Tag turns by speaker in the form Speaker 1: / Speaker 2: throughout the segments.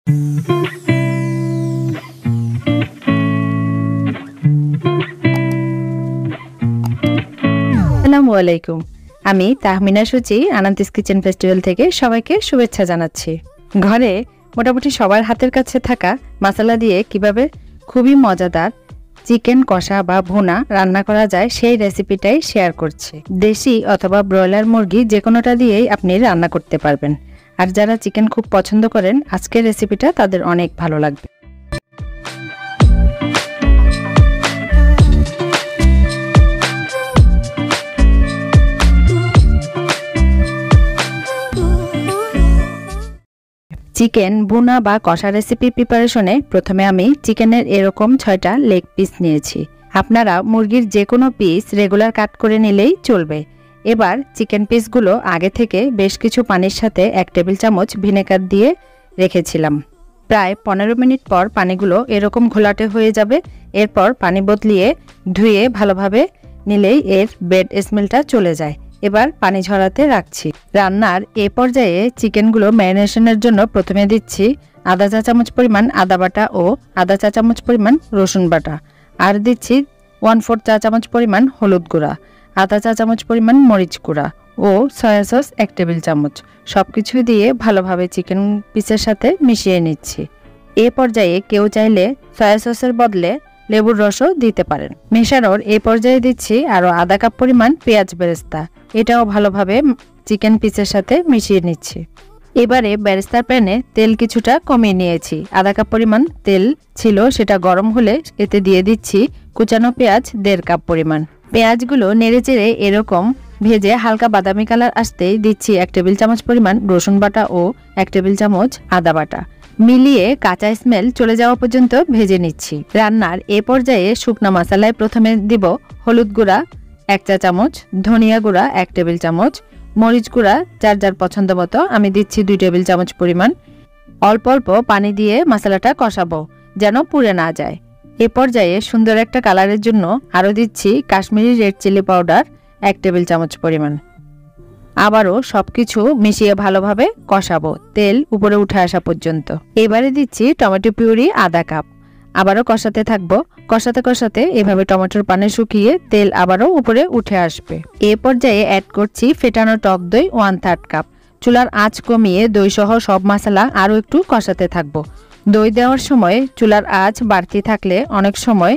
Speaker 1: আসসালামু আলাইকুম। আমি তাহমিনা সুচি আনান্তিস কিচেন ফেস্টিভ্যাল থেকে সবাইকে শুভেচ্ছা জানাচ্ছি। ঘরে মোটামুটি সবার হাতের কাছে থাকা মশলা দিয়ে কিভাবে খুবই মজাদার চিকেন কষা বা ভুনা রান্না করা যায় সেই রেসিপিটাই শেয়ার করছি। দেশি অথবা ব্রয়লার মুরগি যে কোনোটা দিয়েই আপনি রান্না করতে পারবেন। আর যারা চিকেন খুব পছন্দ করেন আজকের রেসিপিটা তাদের অনেক ভালো লাগবে। চিকেন ভুনা বা কষা রেসিপি প্রিপারেশনে প্রথমে আমি চিকেনের এরকম 6টা লেগ পিস নিয়েছি। আপনারা মুরগির যে কোনো পিস রেগুলার কাট করে নিলেই চলবে। এবার চিকেন পিসগুলো আগে থেকে বেশ কিছু পানির সাথে 1 টেবিল চামচ ভিনেগার দিয়ে রেখেছিলাম। প্রায় 15 মিনিট পর পানিগুলো এরকম ঘোলাটে হয়ে যাবে। এরপর পানি বদলিয়ে ধুয়ে ভালোভাবে নিলেই এর ব্যাড স্মেলটা চলে যায়। এবার পানি ঝরাতে রাখছি। রান্নার এ পর্যায়ে চিকেনগুলো ম্যারিনেশনের জন্য প্রথমে দিচ্ছি আধা চা চামচ পরিমাণ আদা বাটা ও আধা চা চামচ পরিমাণ রসুন বাটা, আর দিচ্ছি 1/4 চা চামচ পরিমাণ হলুদ গুঁড়া, আধা চা চামচ পরিমাণ মরিচ গুঁড়া ও সয়া সস 1 টেবিল চামচ। সবকিছু দিয়ে ভালোভাবে চিকেন পিসের সাথে মিশিয়ে নিচ্ছি। এ পর্যায়ে কেউ চাইলে সয়া সসের বদলে লেবুর রসও দিতে পারেন। মেশানোর এই পর্যায়ে দিচ্ছি আরও আধা কাপ পরিমাণ পেঁয়াজ বেরেস্তা। এটাও ভালোভাবে চিকেন পিসের সাথে মিশিয়ে নিচ্ছি। এবারে বেরেস্তার প্যানে তেল কিছুটা কমিয়ে নিয়েছি। আধা কাপ পরিমাণ তেল ছিল, সেটা গরম হলে এতে দিয়ে দিচ্ছি কুচানো পেঁয়াজ 1.5 কাপ পরিমাণ। পেঁয়াজগুলো নেড়েচেড়ে এরকম ভেজে হালকা বাদামি কালার আসতেই দিচ্ছি 1 টেবিল চামচ পরিমাণ রসুন বাটা ও 1 টেবিল চামচ আদা বাটা। মিলিয়ে কাঁচা স্মেল চলে যাওয়া পর্যন্ত ভেজে নিচ্ছি। রান্নার এ পর্যায়ে শুকনা মশলায় প্রথমে দিব হলুদ গুঁড়া 1 চা চামচ, ধনিয়া গুঁড়া 1 টেবিল চামচ, মরিচ গুঁড়া যার যার পছন্দ মতো আমি দিচ্ছি 2 টেবিল চামচ পরিমাণ। অল্প অল্প পানি দিয়ে মশলাটা কষাবো যেন পুড়ে না যায়। এ পর্যায়ে সুন্দর একটা কালারের জন্য আরও দিচ্ছি Kashmiri red chilli powder 1 table চামচ পরিমাণ। আবারও সবকিছু মিশিয়ে ভালোভাবে কষাবো তেল উপরে উঠে আসা পর্যন্ত। এবারে দিচ্ছি টমেটো পিউরি আধা কাপ। আবারও কষাতে থাকবো। কষাতে কষাতে এভাবে টমেটোর পানি শুকিয়ে তেল আবারও উপরে উঠে আসবে। এ পর্যায়ে অ্যাড করছি ফেটানো টক দই 1/3 কাপ। চুলার আঁচ কমিয়ে দই সহ সব মশলা আরও একটু কষাতে থাকবো। দই দেওয়ার সময় চুলার আঁচ বাড়তি থাকলে অনেক সময়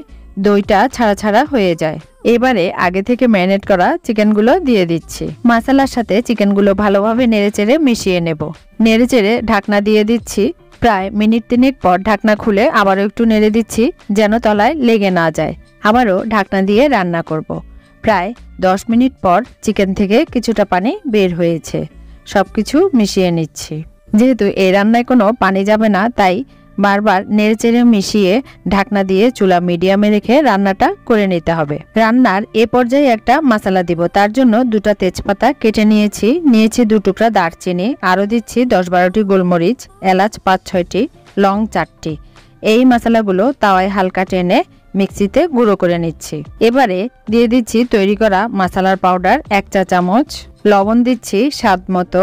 Speaker 1: দইটা ছাড়া ছাড়া হয়ে যায়। এবারে আগে থেকে ম্যারিনেট করা চিকেনগুলো দিয়ে দিচ্ছি। মশলার সাথে চিকেনগুলো ভালোভাবে নেড়েচেড়ে মিশিয়ে নেব। নেড়েচেড়ে ঢাকনা দিয়ে দিচ্ছি। প্রায় মিনিট 3 পর ঢাকনা খুলে আবারও একটু নেড়ে দিচ্ছি যেন তলায় লেগে না যায়। আবারও ঢাকনা দিয়ে রান্না করব। প্রায় 10 মিনিট পর চিকেন থেকে কিছুটা পানি বের হয়েছে। সবকিছু মিশিয়ে নিচ্ছি। যেহেতু এই রান্নায় কোনো পানি যাবে না, তাই বারবার নেড়েচেড়ে মিশিয়ে ঢাকনা দিয়ে চুলা মিডিয়ামে রেখে রান্নাটা করে নিতে হবে। রান্নার এ পর্যায়ে একটা মশলা দিব। তার জন্য 2টা তেজপাতা কেটে নিয়েছি, 2 টুকরা দারচিনি, আরও দিচ্ছি 10-12টি গোলমরিচ, এলাচ 5-6টি, লং 4টি। এই মশলাগুলো তাওয়ায় হালকা টেনে মিক্সিতে গুঁড়ো করে নিচ্ছি। এবারে দিয়ে দিচ্ছি তৈরি করা মশলার পাউডার 1 চা চামচ, লবণ দিচ্ছি স্বাদ মতো,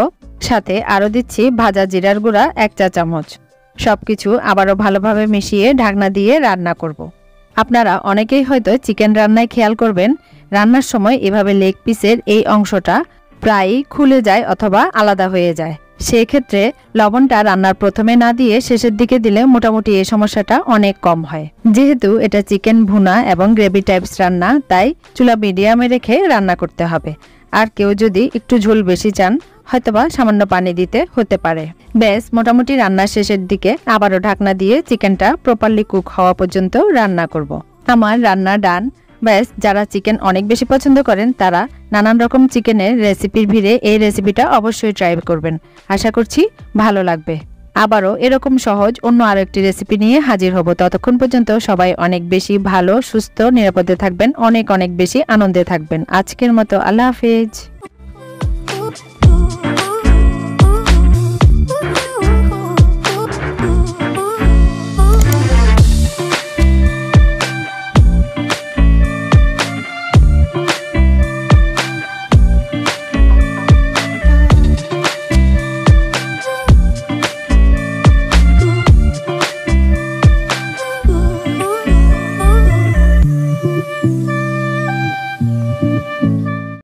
Speaker 1: সাথে আরও দিচ্ছি ভাজা জিরার গুঁড়া 1 চা চামচ। সবকিছু আবারও ভালোভাবে মিশিয়ে ঢাকনা দিয়ে রান্না করব। আপনারা অনেকেই হয়তো চিকেন রান্নায় খেয়াল করবেন রান্নার সময় এভাবে লেগ পিসের এই অংশটা প্রায়ই খুলে যায় অথবা আলাদা হয়ে যায়। সেই ক্ষেত্রে লবণটা রান্নার প্রথমে না দিয়ে শেষের দিকে দিলে মোটামুটি এই সমস্যাটা অনেক কম হয়। যেহেতু এটা চিকেন ভুনা এবং গ্রেভি টাইপস রান্না, তাই চুলা মিডিয়ামে রেখে রান্না করতে হবে। আর কেউ যদি একটু ঝোল বেশি চান হয়তোবা সামান্য পানি দিতে হতে পারে। ব্যাস মোটামুটি রান্নার শেষের দিকে আবারও ঢাকনা দিয়ে চিকেনটা প্রপারলি কুক হওয়া পর্যন্ত রান্না করব। আমার রান্না ডান। ব্যাস যারা চিকেন অনেক বেশি পছন্দ করেন তারা নানান রকম চিকেনের রেসিপির ভিড়ে এই রেসিপিটা অবশ্যই ট্রাই করবেন। আশা করছি ভালো লাগবে। আবারও এরকম সহজ অন্য আরো একটি রেসিপি নিয়ে হাজির হব। ততক্ষণ পর্যন্ত সবাই অনেক বেশি ভালো, সুস্থ, নিরাপদে থাকবেন, অনেক অনেক বেশি আনন্দে থাকবেন। আজকের মতো আল্লাহ হাফেজ।